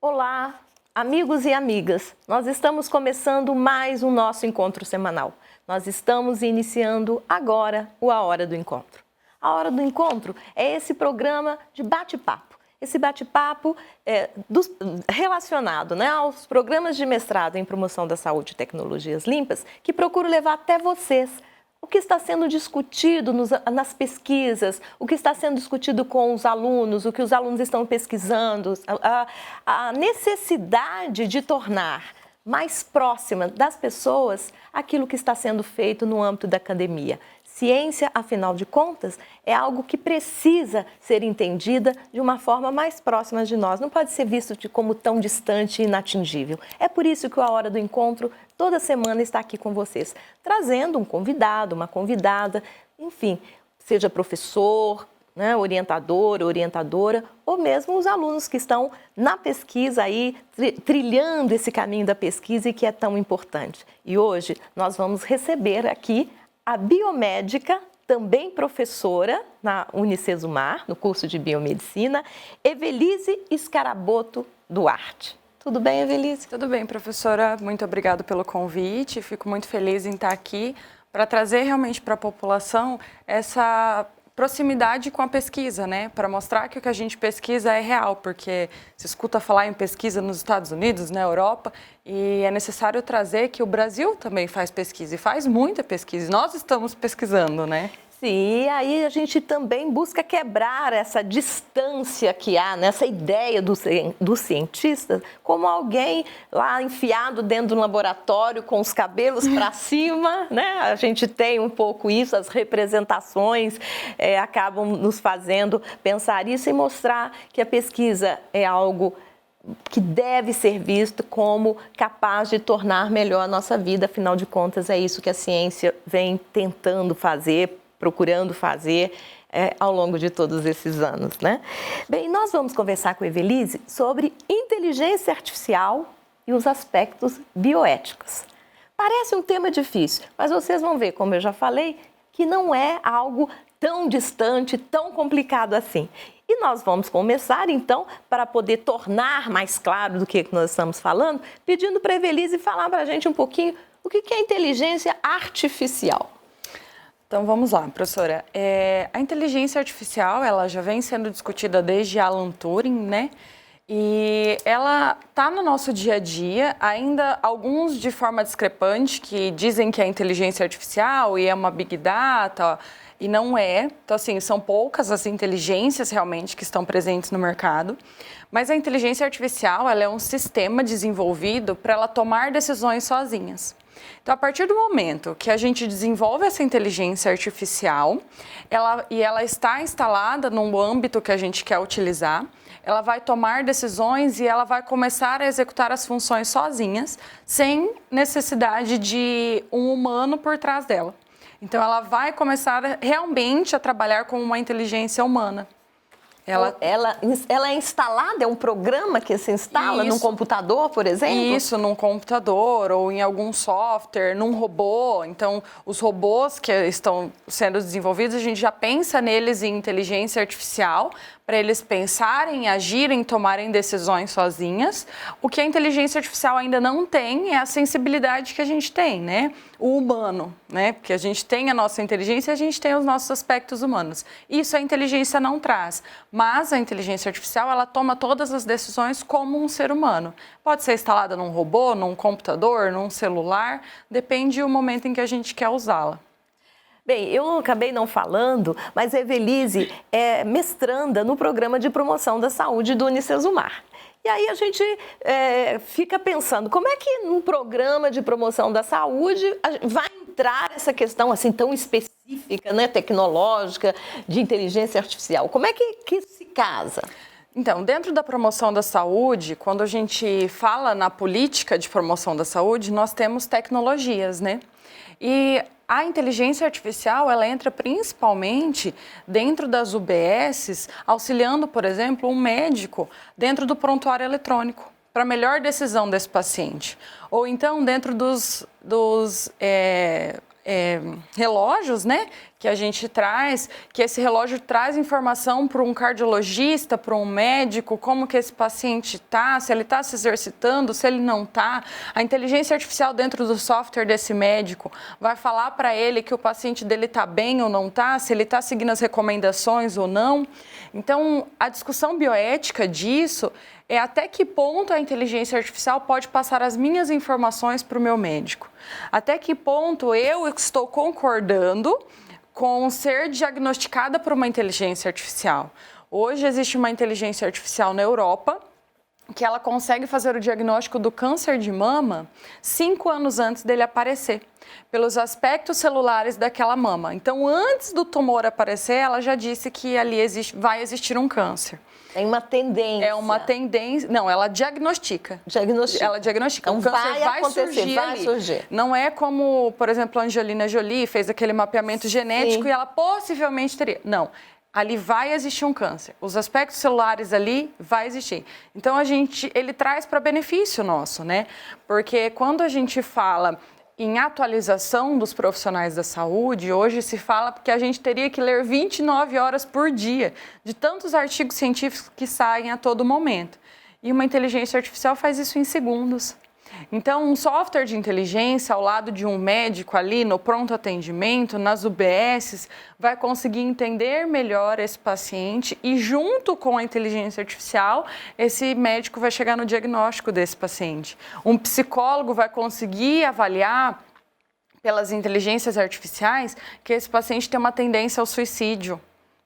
Olá, amigos e amigas. Nós estamos começando mais um nosso encontro semanal. Nós estamos iniciando agora A Hora do Encontro. A Hora do Encontro é esse programa de bate-papo. Esse bate-papo relacionado, aos programas de mestrado em promoção da saúde e tecnologias limpas, que procuro levar até vocês o que está sendo discutido nas pesquisas, o que está sendo discutido com os alunos, o que os alunos estão pesquisando, a necessidade de tornar mais próxima das pessoas aquilo que está sendo feito no âmbito da academia. Ciência, afinal de contas, é algo que precisa ser entendida de uma forma mais próxima de nós. Não pode ser visto como tão distante e inatingível. É por isso que A Hora do Encontro, toda semana, está aqui com vocês, trazendo um convidado, uma convidada, enfim, seja professor, orientador, orientadora, ou mesmo os alunos que estão na pesquisa aí, trilhando esse caminho da pesquisa e que é tão importante. E hoje nós vamos receber aqui a biomédica, também professora na Unicesumar, no curso de biomedicina, Evelise Scaraboto Duarte. Tudo bem, Evelise? Tudo bem, professora. Muito obrigada pelo convite. Fico muito feliz em estar aqui para trazer realmente para a população essa proximidade com a pesquisa, para mostrar que o que a gente pesquisa é real, porque se escuta falar em pesquisa nos Estados Unidos, na Europa, e é necessário trazer que o Brasil também faz pesquisa, e faz muita pesquisa, nós estamos pesquisando, Sim, e aí a gente também busca quebrar essa distância que há, essa ideia do cientista como alguém lá enfiado dentro de um laboratório com os cabelos para cima, A gente tem um pouco isso, as representações acabam nos fazendo pensar isso e mostrar que a pesquisa é algo que deve ser visto como capaz de tornar melhor a nossa vida, afinal de contas é isso que a ciência vem tentando fazer, procurando fazer ao longo de todos esses anos, Bem, nós vamos conversar com a Evelise sobre inteligência artificial e os aspectos bioéticos. Parece um tema difícil, mas vocês vão ver, como eu já falei, que não é algo tão distante, tão complicado assim. E nós vamos começar, então, para poder tornar mais claro do que nós estamos falando, pedindo para a Evelise falar para a gente um pouquinho o que é inteligência artificial. Então, vamos lá, professora. A inteligência artificial, ela já vem sendo discutida desde Alan Turing, E ela está no nosso dia a dia, ainda alguns de forma discrepante, que dizem que é inteligência artificial e é uma big data, e não é. Então, assim, são poucas as inteligências realmente que estão presentes no mercado. Mas a inteligência artificial, ela é um sistema desenvolvido para ela tomar decisões sozinhas. Então, a partir do momento que a gente desenvolve essa inteligência artificial, ela está instalada num âmbito que a gente quer utilizar, ela vai tomar decisões e ela vai começar a executar as funções sozinhas, sem necessidade de um humano por trás dela. Então, ela vai começar realmente a trabalhar como uma inteligência humana. Ela é instalada, é um programa que se instala num computador, por exemplo? Isso, num computador ou em algum software, num robô. Então, os robôs que estão sendo desenvolvidos, a gente já pensa neles em inteligência artificial, para eles pensarem, agirem, tomarem decisões sozinhas. O que a inteligência artificial ainda não tem é a sensibilidade que a gente tem, O humano, Porque a gente tem a nossa inteligência e a gente tem os nossos aspectos humanos. Isso a inteligência não traz. Mas a inteligência artificial, ela toma todas as decisões como um ser humano. Pode ser instalada num robô, num computador, num celular, depende do momento em que a gente quer usá-la. Bem, eu acabei não falando, mas a Evelise é mestranda no Programa de Promoção da Saúde do Unicesumar. E aí a gente fica pensando, como é que num programa de promoção da saúde vai entrar essa questão assim tão específica, tecnológica, de inteligência artificial? Como é que isso se casa? Então, dentro da promoção da saúde, quando a gente fala na política de promoção da saúde, nós temos tecnologias, E a inteligência artificial, ela entra principalmente dentro das UBSs, auxiliando, por exemplo, um médico dentro do prontuário eletrônico, para melhor decisão desse paciente. Ou então dentro dos relógios, que a gente traz, que esse relógio traz informação para um cardiologista, para um médico, como que esse paciente está, se ele está se exercitando, se ele não está. A inteligência artificial dentro do software desse médico vai falar para ele que o paciente dele está bem ou não está, se ele está seguindo as recomendações ou não. Então, a discussão bioética disso é até que ponto a inteligência artificial pode passar as minhas informações para o meu médico. Até que ponto eu estou concordando com ser diagnosticada por uma inteligência artificial. Hoje existe uma inteligência artificial na Europa que ela consegue fazer o diagnóstico do câncer de mama 5 anos antes dele aparecer, pelos aspectos celulares daquela mama. Então, antes do tumor aparecer, ela já disse que ali vai existir um câncer. Tem uma tendência. É uma tendência. Não, ela diagnostica. Ela diagnostica. Então, o câncer vai acontecer, vai surgir. Não é como, por exemplo, a Angelina Jolie fez aquele mapeamento genético e ela possivelmente teria. Não. Ali vai existir um câncer. Os aspectos celulares ali vai existir. Então, ele traz para benefício nosso, né? Porque quando a gente fala em atualização dos profissionais da saúde, hoje se fala que a gente teria que ler 29 horas por dia, de tantos artigos científicos que saem a todo momento. E uma inteligência artificial faz isso em segundos. Então, um software de inteligência ao lado de um médico ali no pronto atendimento, nas UBSs, vai conseguir entender melhor esse paciente e junto com a inteligência artificial, esse médico vai chegar no diagnóstico desse paciente. Um psicólogo vai conseguir avaliar pelas inteligências artificiais que esse paciente tem uma tendência ao suicídio,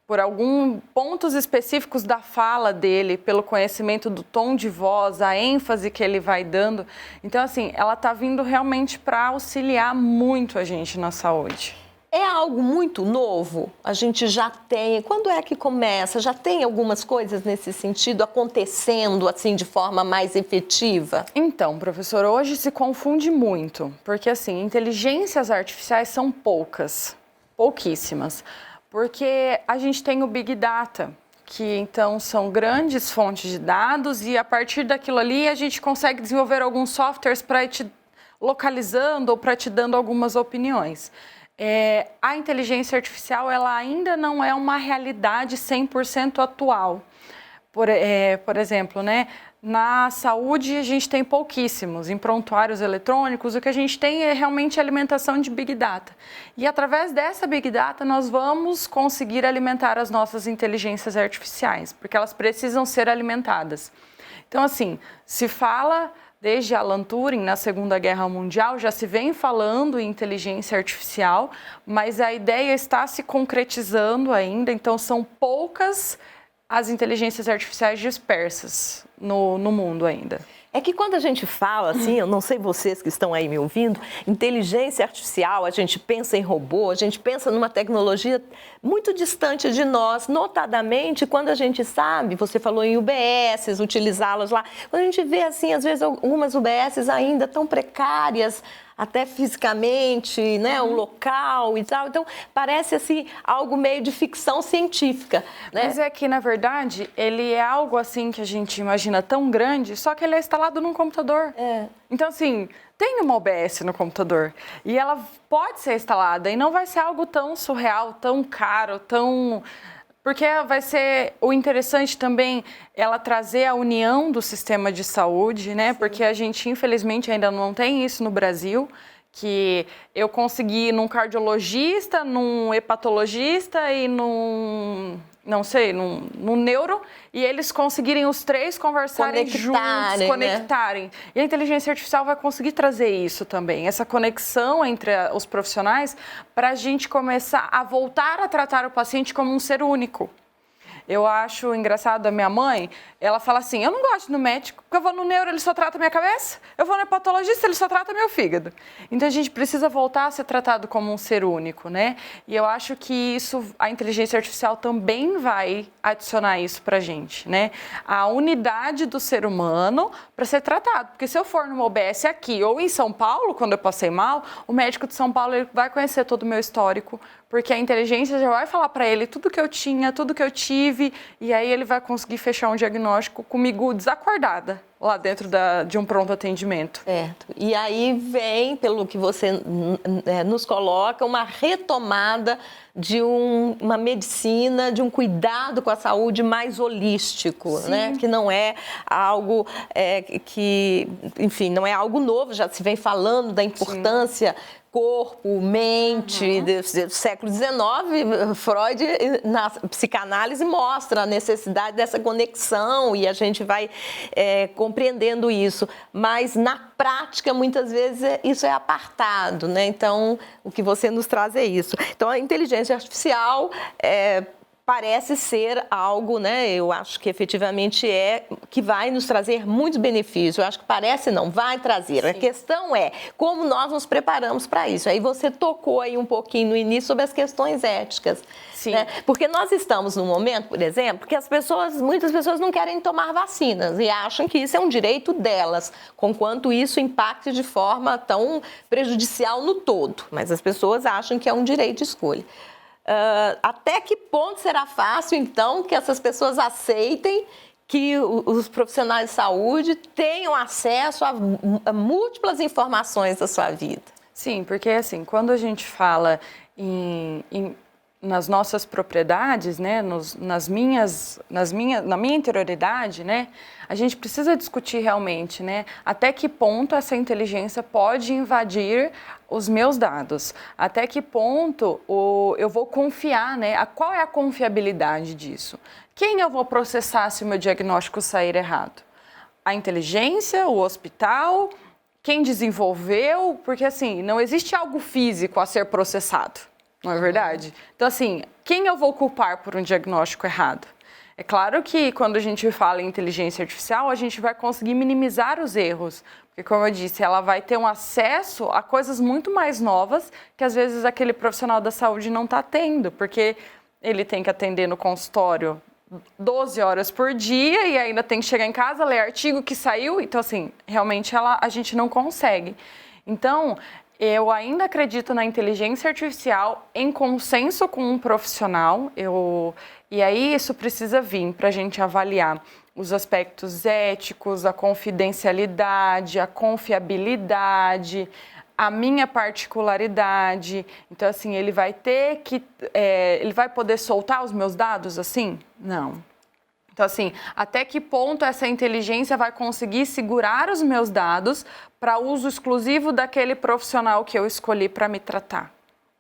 por alguns pontos específicos da fala dele, pelo conhecimento do tom de voz, a ênfase que ele vai dando. Então, assim, ela está vindo realmente para auxiliar muito a gente na saúde. É algo muito novo? A gente já tem... Quando é que começa? Já tem algumas coisas nesse sentido acontecendo, assim, de forma mais efetiva? Então, professor, hoje se confunde muito, porque, assim, inteligências artificiais são pouquíssimas. Porque a gente tem o Big Data, que então são grandes fontes de dados e a partir daquilo ali a gente consegue desenvolver alguns softwares para ir te localizando ou para te dando algumas opiniões. A inteligência artificial ela ainda não é uma realidade 100% atual. Por exemplo, né? Na saúde, a gente tem pouquíssimos. Em prontuários eletrônicos, o que a gente tem é realmente alimentação de Big Data. E através dessa Big Data, nós vamos conseguir alimentar as nossas inteligências artificiais, porque elas precisam ser alimentadas. Então, assim, se fala desde Alan Turing, na Segunda Guerra Mundial, já se vem falando em inteligência artificial, mas a ideia está se concretizando ainda, então são poucas as inteligências artificiais dispersas no mundo ainda. É que quando a gente fala, assim, eu não sei vocês que estão aí me ouvindo, inteligência artificial, a gente pensa em robô, a gente pensa numa tecnologia muito distante de nós, notadamente quando a gente sabe, você falou em UBSs, utilizá-las lá, quando a gente vê, assim, às vezes algumas UBSs ainda tão precárias, até fisicamente, né, o local e tal. Então, parece assim algo meio de ficção científica, né? Mas é que, na verdade, ele é algo assim que a gente imagina tão grande, só que ele é instalado num computador. Então, assim, tem uma OBS no computador e ela pode ser instalada e não vai ser algo tão surreal, tão caro, tão... Porque vai ser o interessante também ela trazer a união do sistema de saúde, né? Sim. Porque a gente, infelizmente, ainda não tem isso no Brasil, que eu consegui ir num cardiologista, num hepatologista e num neuro, e eles conseguirem os três conversarem juntos, conectarem. Né? E a inteligência artificial vai conseguir trazer isso também, essa conexão entre os profissionais, para a gente começar a voltar a tratar o paciente como um ser único. Eu acho engraçado a minha mãe, ela fala assim, eu não gosto do médico, porque eu vou no neuro, ele só trata minha cabeça, eu vou no hepatologista, ele só trata meu fígado. Então a gente precisa voltar a ser tratado como um ser único, né? E eu acho que isso, a inteligência artificial também vai adicionar isso pra gente, né? A unidade do ser humano para ser tratado, porque se eu for numa OBS aqui ou em São Paulo, quando eu passei mal, o médico de São Paulo ele vai conhecer todo o meu histórico porque a inteligência já vai falar para ele tudo que eu tinha, tudo que eu tive, e aí ele vai conseguir fechar um diagnóstico comigo desacordada, lá dentro de um pronto atendimento. Certo. E aí vem, pelo que você nos coloca, uma retomada de uma medicina, de um cuidado com a saúde mais holístico, né? Que não é algo que, enfim, não é algo novo, já se vem falando da importância corpo, mente, do século XIX, Freud, na psicanálise, mostra a necessidade dessa conexão e a gente vai compreendendo isso. Mas, na prática, muitas vezes, isso é apartado, né? Então, o que você nos traz é isso. Então, a inteligência artificial parece ser algo, né? Eu acho que efetivamente que vai nos trazer muitos benefícios. Eu acho que parece não, vai trazer. Sim. A questão é como nós nos preparamos para isso. Aí você tocou aí um pouquinho no início sobre as questões éticas. Sim. Né? Porque nós estamos num momento, por exemplo, que muitas pessoas não querem tomar vacinas e acham que isso é um direito delas, conquanto isso impacte de forma tão prejudicial no todo. Mas as pessoas acham que é um direito de escolha. Até que ponto será fácil, então, que essas pessoas aceitem que os profissionais de saúde tenham acesso a múltiplas informações da sua vida? Sim, porque assim, quando a gente fala nas nossas propriedades, né, na minha interioridade, né, a gente precisa discutir realmente, né, até que ponto essa inteligência pode invadir os meus dados, até que ponto eu vou confiar, né, qual é a confiabilidade disso? Quem eu vou processar se o meu diagnóstico sair errado? A inteligência, o hospital, quem desenvolveu? Porque assim, não existe algo físico a ser processado. Não é verdade? Então, assim, quem eu vou culpar por um diagnóstico errado? É claro que quando a gente fala em inteligência artificial, a gente vai conseguir minimizar os erros. Porque, como eu disse, ela vai ter um acesso a coisas muito mais novas que, às vezes, aquele profissional da saúde não está tendo. Porque ele tem que atender no consultório 12 horas por dia e ainda tem que chegar em casa, ler artigo que saiu. Então, assim, realmente a gente não consegue. Então, eu ainda acredito na inteligência artificial em consenso com um profissional. E aí isso precisa vir para a gente avaliar os aspectos éticos, a confidencialidade, a confiabilidade, a minha particularidade. Então, assim, ele vai poder soltar os meus dados assim? Não. Então, assim, até que ponto essa inteligência vai conseguir segurar os meus dados para uso exclusivo daquele profissional que eu escolhi para me tratar,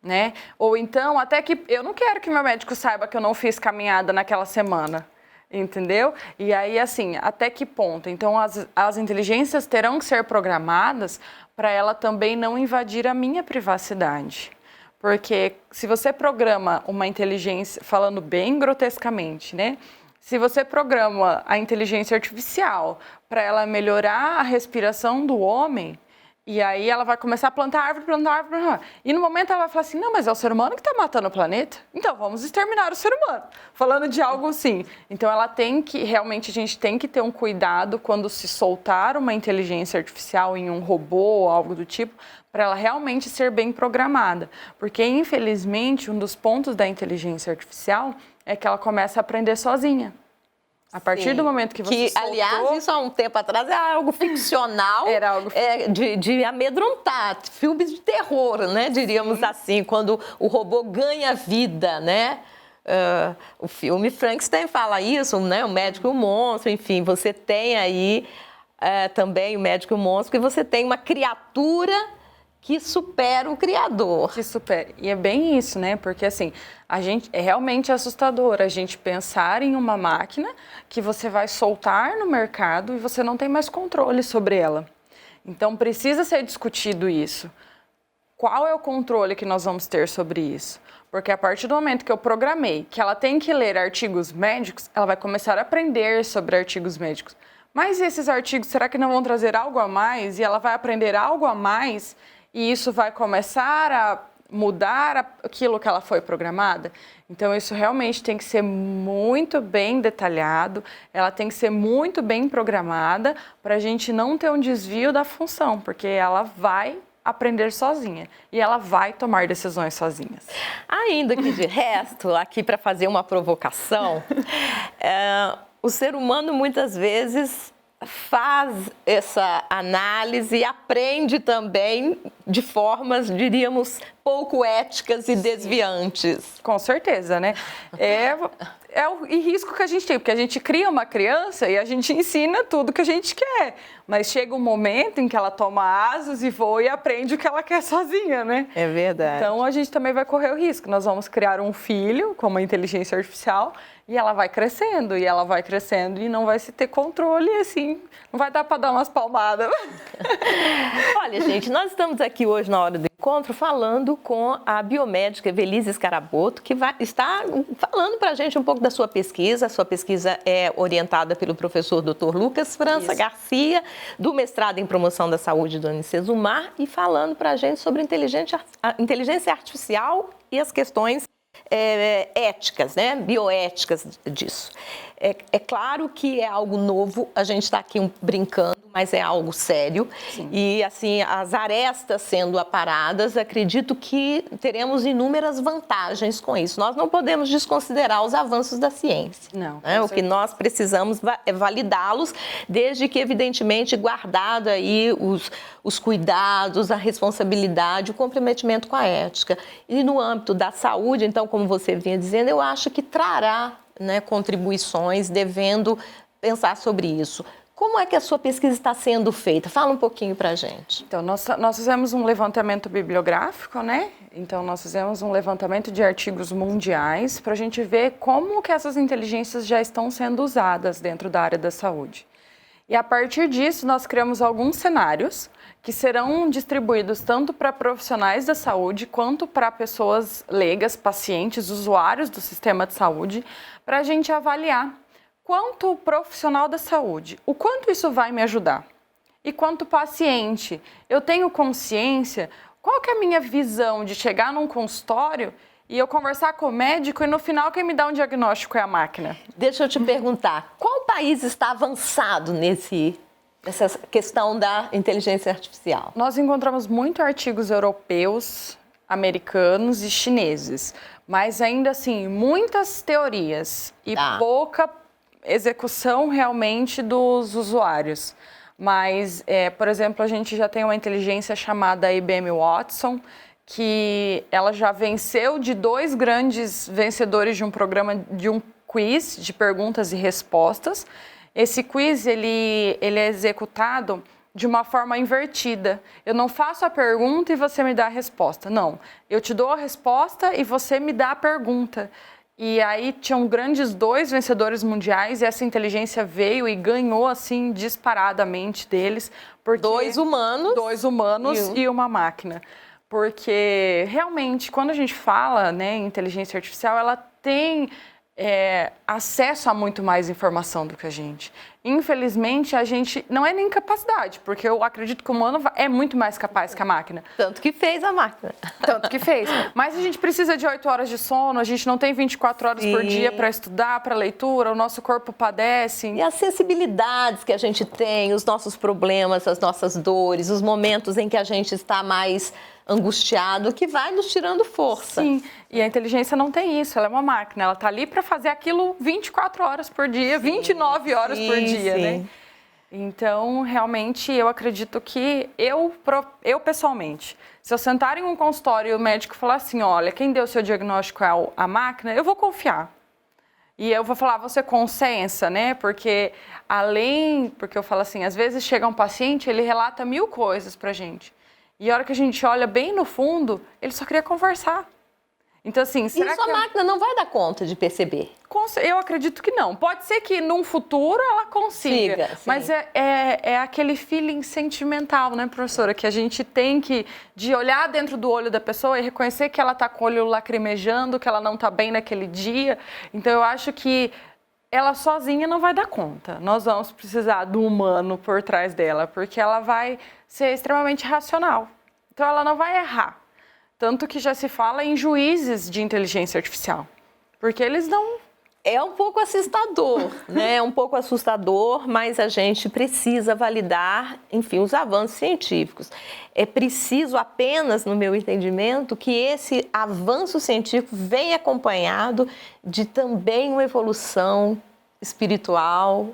né? Ou então, até que eu não quero que meu médico saiba que eu não fiz caminhada naquela semana, entendeu? E aí, assim, até que ponto? Então, as inteligências terão que ser programadas para ela também não invadir a minha privacidade. Porque se você programa uma inteligência, falando bem grotescamente, né? Se você programa a inteligência artificial para ela melhorar a respiração do homem, e aí ela vai começar a plantar árvore, e no momento ela vai falar assim, não, mas é o ser humano que está matando o planeta, então vamos exterminar o ser humano, falando de algo assim. Então realmente a gente tem que ter um cuidado quando se soltar uma inteligência artificial em um robô ou algo do tipo, para ela realmente ser bem programada. Porque, infelizmente, um dos pontos da inteligência artificial é que ela começa a aprender sozinha. A partir do momento que você soltou... Aliás, isso há um tempo atrás era algo ficcional. Era algo de amedrontar, filmes de terror, né? Diríamos assim, quando o robô ganha vida, né? O filme Frankenstein fala isso, né? O médico e o monstro, enfim, você tem aí também o médico e o monstro, que você tem uma criatura que supera o criador. Que supera. E é bem isso, né? Porque, assim, é realmente assustador a gente pensar em uma máquina que você vai soltar no mercado e você não tem mais controle sobre ela. Então, precisa ser discutido isso. Qual é o controle que nós vamos ter sobre isso? Porque a partir do momento que eu programei que ela tem que ler artigos médicos, ela vai começar a aprender sobre artigos médicos. Mas esses artigos, será que não vão trazer algo a mais? E ela vai aprender algo a mais? E isso vai começar a mudar aquilo que ela foi programada? Então, isso realmente tem que ser muito bem detalhado, ela tem que ser muito bem programada para a gente não ter um desvio da função, porque ela vai aprender sozinha e ela vai tomar decisões sozinhas. Ainda que de resto, aqui para fazer uma provocação, o ser humano muitas vezes faz essa análise e aprende também de formas, diríamos, pouco éticas e desviantes. Com certeza, né? É o risco que a gente tem, porque a gente cria uma criança e a gente ensina tudo que a gente quer, mas chega um momento em que ela toma asas e voa e aprende o que ela quer sozinha, né? É verdade. Então a gente também vai correr o risco. Nós vamos criar um filho com uma inteligência artificial e ela vai crescendo, e não vai se ter controle, assim, não vai dar para dar umas palmadas. Olha, gente, nós estamos aqui hoje na hora do encontro falando com a biomédica Evelise Scaraboto, que está falando para a gente um pouco da sua pesquisa. A sua pesquisa é orientada pelo professor Dr. Lucas França Garcia, do mestrado em promoção da saúde do Unicesumar, e falando para a gente sobre inteligência artificial e as questões éticas, né? Bioéticas disso. É claro que é algo novo, a gente está aqui brincando, mas é algo sério. Sim. E, assim, as arestas sendo aparadas, acredito que teremos inúmeras vantagens com isso. Nós não podemos desconsiderar os avanços da ciência. Não. Né? O que nós precisamos é validá-los, desde que, evidentemente, guardado aí os cuidados, a responsabilidade, o comprometimento com a ética. E no âmbito da saúde, então, como você vinha dizendo, eu acho que trará, né, contribuições, devendo pensar sobre isso. Como é que a sua pesquisa está sendo feita? Fala um pouquinho para a gente. Então, nós fizemos um levantamento bibliográfico, né? Então, nós fizemos um levantamento de artigos mundiais para a gente ver como que essas inteligências já estão sendo usadas dentro da área da saúde. E a partir disso, nós criamos alguns cenários que serão distribuídos tanto para profissionais da saúde quanto para pessoas leigas, pacientes, usuários do sistema de saúde, para a gente avaliar quanto profissional da saúde, o quanto isso vai me ajudar. E quanto paciente, eu tenho consciência, qual que é a minha visão de chegar num consultório e eu conversar com o médico e no final quem me dá um diagnóstico é a máquina? Deixa eu te perguntar, qual país está avançado nessa questão da inteligência artificial? Nós encontramos muitos artigos europeus, americanos e chineses, mas ainda assim, muitas teorias e pouca execução realmente dos usuários. Mas, por exemplo, a gente já tem uma inteligência chamada IBM Watson, que ela já venceu de 2 grandes vencedores de um programa, de um quiz de perguntas e respostas. Esse quiz, ele é executado de uma forma invertida. Eu não faço a pergunta e você me dá a resposta. Não, eu te dou a resposta e você me dá a pergunta. E aí tinham grandes 2 vencedores mundiais e essa inteligência veio e ganhou, assim, disparadamente deles. Porque 2 humanos. 2 humanos e uma máquina. Porque, realmente, quando a gente fala, né, em inteligência artificial, ela tem acesso a muito mais informação do que a gente. Infelizmente, a gente não é nem capacidade, porque eu acredito que o humano é muito mais capaz que a máquina. Tanto que fez a máquina. Tanto que fez. Mas a gente precisa de 8 horas de sono, a gente não tem 24 horas por dia para estudar, para leitura, o nosso corpo padece. E as sensibilidades que a gente tem, os nossos problemas, as nossas dores, os momentos em que a gente está mais angustiado, que vai nos tirando força. Sim, e a inteligência não tem isso, ela é uma máquina, ela está ali para fazer aquilo 24 horas por dia, 29 horas por dia, né? Então, realmente, eu acredito que eu pessoalmente, se eu sentar em um consultório e o médico falar assim, olha, quem deu o seu diagnóstico é a máquina, eu vou confiar. E eu vou falar, você consensa, né? Porque porque eu falo assim, às vezes chega um paciente, ele relata 1000 coisas pra gente. E a hora que a gente olha bem no fundo, ele só queria conversar. Então, assim, será que a máquina não vai dar conta de perceber? Eu acredito que não. Pode ser que num futuro ela consiga. Mas é aquele feeling sentimental, né, professora? Que a gente tem de olhar dentro do olho da pessoa e reconhecer que ela está com o olho lacrimejando, que ela não está bem naquele dia. Então, eu acho que ela sozinha não vai dar conta. Nós vamos precisar do humano por trás dela, porque ela vai ser extremamente racional. Então, ela não vai errar. Tanto que já se fala em juízes de inteligência artificial. Porque eles não... É um pouco assustador, né? É um pouco assustador, mas a gente precisa validar, enfim, os avanços científicos. É preciso apenas, no meu entendimento, que esse avanço científico venha acompanhado de também uma evolução espiritual,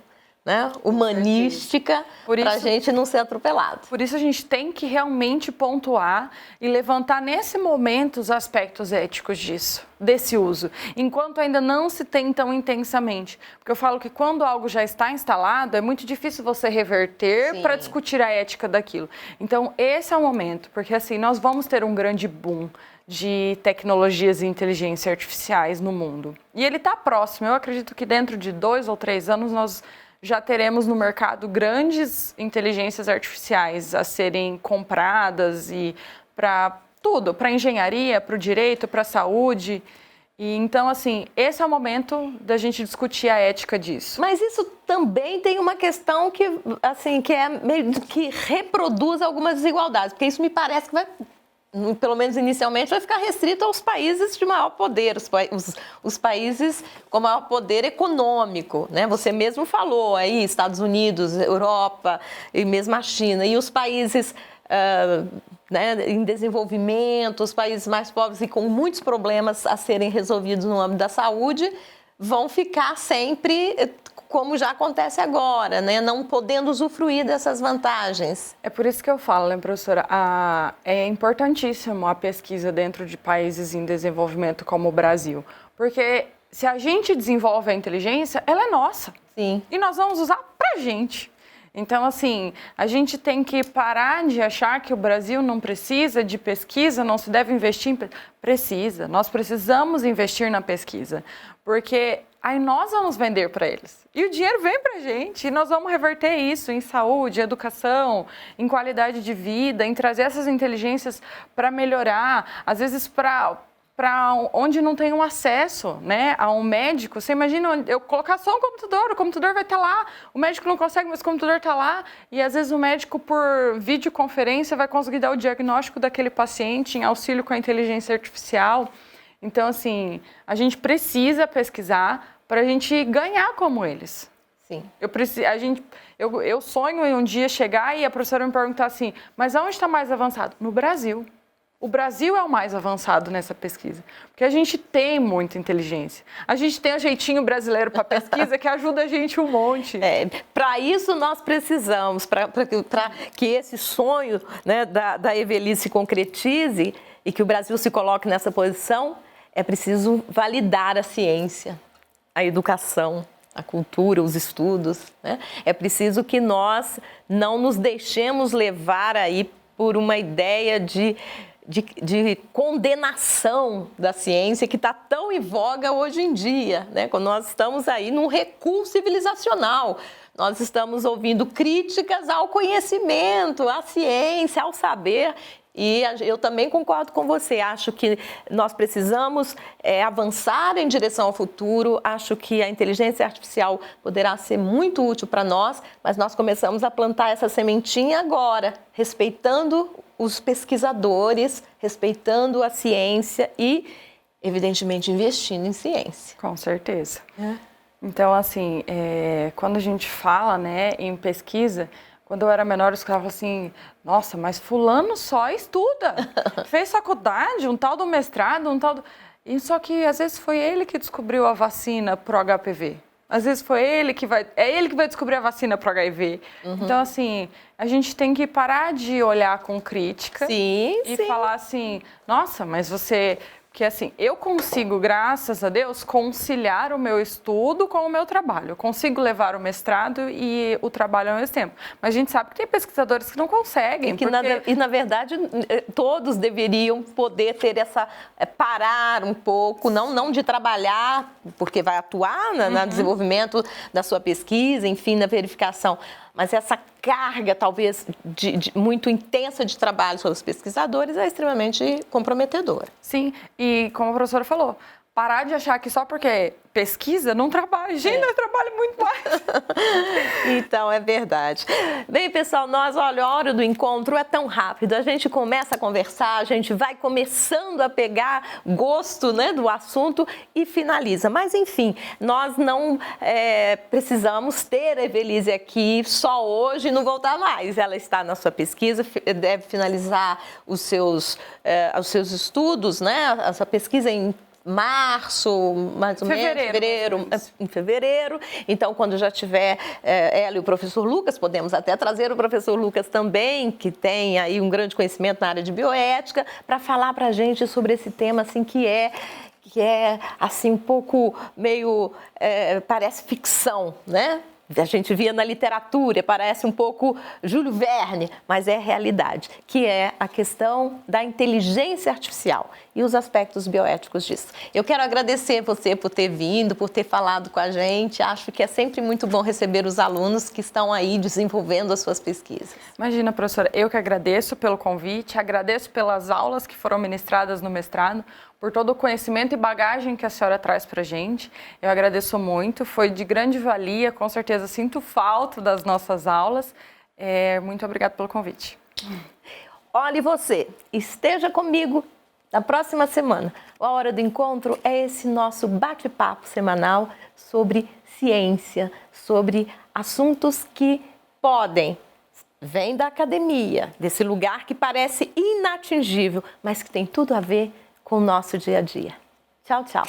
né? Humanística, para a gente não ser atropelado. Por isso a gente tem que realmente pontuar e levantar nesse momento os aspectos éticos disso, desse uso, enquanto ainda não se tem tão intensamente. Porque eu falo que quando algo já está instalado, é muito difícil você reverter para discutir a ética daquilo. Então esse é o momento, porque assim, nós vamos ter um grande boom de tecnologias e inteligência artificiais no mundo. E ele está próximo. Eu acredito que dentro de 2 ou 3 anos nós já teremos no mercado grandes inteligências artificiais a serem compradas e para tudo, para engenharia, para o direito, para a saúde. E então, assim, esse é o momento da gente discutir a ética disso. Mas isso também tem uma questão que, assim, que é meio que reproduz algumas desigualdades, porque isso me parece que vai, pelo menos inicialmente, vai ficar restrito aos países de maior poder, os países com maior poder econômico, né? Você mesmo falou aí, Estados Unidos, Europa e mesmo a China. E os países né, em desenvolvimento, os países mais pobres e com muitos problemas a serem resolvidos no âmbito da saúde, vão ficar sempre como já acontece agora, né? Não podendo usufruir dessas vantagens. É por isso que eu falo, né, professora, é importantíssimo a pesquisa dentro de países em desenvolvimento como o Brasil, porque se a gente desenvolve a inteligência, ela é nossa. Sim. E nós vamos usar pra gente. Então, assim, a gente tem que parar de achar que o Brasil não precisa de pesquisa, não se deve investir em... Precisa, nós precisamos investir na pesquisa, porque aí nós vamos vender para eles. E o dinheiro vem para a gente, e nós vamos reverter isso em saúde, educação, em qualidade de vida, em trazer essas inteligências para melhorar, às vezes para onde não tem um acesso, né, a um médico. Você imagina eu colocar só um computador, o computador vai estar lá, o médico não consegue, mas o computador está lá, e às vezes o médico, por videoconferência, vai conseguir dar o diagnóstico daquele paciente em auxílio com a inteligência artificial. Então, assim, a gente precisa pesquisar para a gente ganhar como eles. Sim. Eu sonho em um dia chegar e a professora me perguntar assim, mas aonde está mais avançado? No Brasil. O Brasil é o mais avançado nessa pesquisa, porque a gente tem muita inteligência. A gente tem o jeitinho brasileiro para pesquisa que ajuda a gente um monte. Para isso nós precisamos, para que esse sonho, né, da Evelise se concretize e que o Brasil se coloque nessa posição, é preciso validar a ciência, a educação, a cultura, os estudos, né? É preciso que nós não nos deixemos levar aí por uma ideia de condenação da ciência que está tão em voga hoje em dia, né? Quando nós estamos aí num recuo civilizacional, nós estamos ouvindo críticas ao conhecimento, à ciência, ao saber. E eu também concordo com você, acho que nós precisamos avançar em direção ao futuro, acho que a inteligência artificial poderá ser muito útil para nós, mas nós começamos a plantar essa sementinha agora, respeitando os pesquisadores, respeitando a ciência e, evidentemente, investindo em ciência. Com certeza. Então, assim, quando a gente fala, né, em pesquisa... Quando eu era menor, os caras falavam assim, nossa, mas fulano só estuda, fez faculdade, um tal do mestrado, um tal do... E só que às vezes foi ele que descobriu a vacina pro HPV. Às vezes foi ele que vai descobrir a vacina pro HIV. Então, assim, a gente tem que parar de olhar com crítica e falar assim, nossa, mas você... Porque, assim, eu consigo, graças a Deus, conciliar o meu estudo com o meu trabalho. Eu consigo levar o mestrado e o trabalho ao mesmo tempo. Mas a gente sabe que tem pesquisadores que não conseguem. Na verdade, todos deveriam poder ter parar um pouco, não de trabalhar, porque vai atuar no desenvolvimento da sua pesquisa, enfim, na verificação. Mas essa carga, talvez, muito intensa de trabalho sobre os pesquisadores é extremamente comprometedora. Sim, e como a professora falou, parar de achar que só porque pesquisa não trabalha. Gente, nós trabalhamos muito mais. Então, é verdade. Bem, pessoal, olha, a hora do encontro é tão rápido. A gente começa a conversar, a gente vai começando a pegar gosto, né, do assunto e finaliza. Mas, enfim, nós não precisamos ter a Evelise aqui só hoje e não voltar mais. Ela está na sua pesquisa, deve finalizar os seus estudos, né, a sua pesquisa em março, mais ou menos, em fevereiro. Então, quando já tiver ela e o professor Lucas, podemos até trazer o professor Lucas também, que tem aí um grande conhecimento na área de bioética, para falar para a gente sobre esse tema, assim, que é assim, um pouco meio, parece ficção, né? A gente via na literatura, parece um pouco Júlio Verne, mas é realidade, que é a questão da inteligência artificial e os aspectos bioéticos disso. Eu quero agradecer você por ter vindo, por ter falado com a gente. Acho que é sempre muito bom receber os alunos que estão aí desenvolvendo as suas pesquisas. Imagina, professora, eu que agradeço pelo convite, agradeço pelas aulas que foram ministradas no mestrado, por todo o conhecimento e bagagem que a senhora traz para a gente. Eu agradeço muito, foi de grande valia, com certeza sinto falta das nossas aulas. Muito obrigada pelo convite. Olha, e você, esteja comigo na próxima semana. A Hora do Encontro é esse nosso bate-papo semanal sobre ciência, sobre assuntos que vêm da academia, desse lugar que parece inatingível, mas que tem tudo a ver com o nosso dia a dia. Tchau, tchau.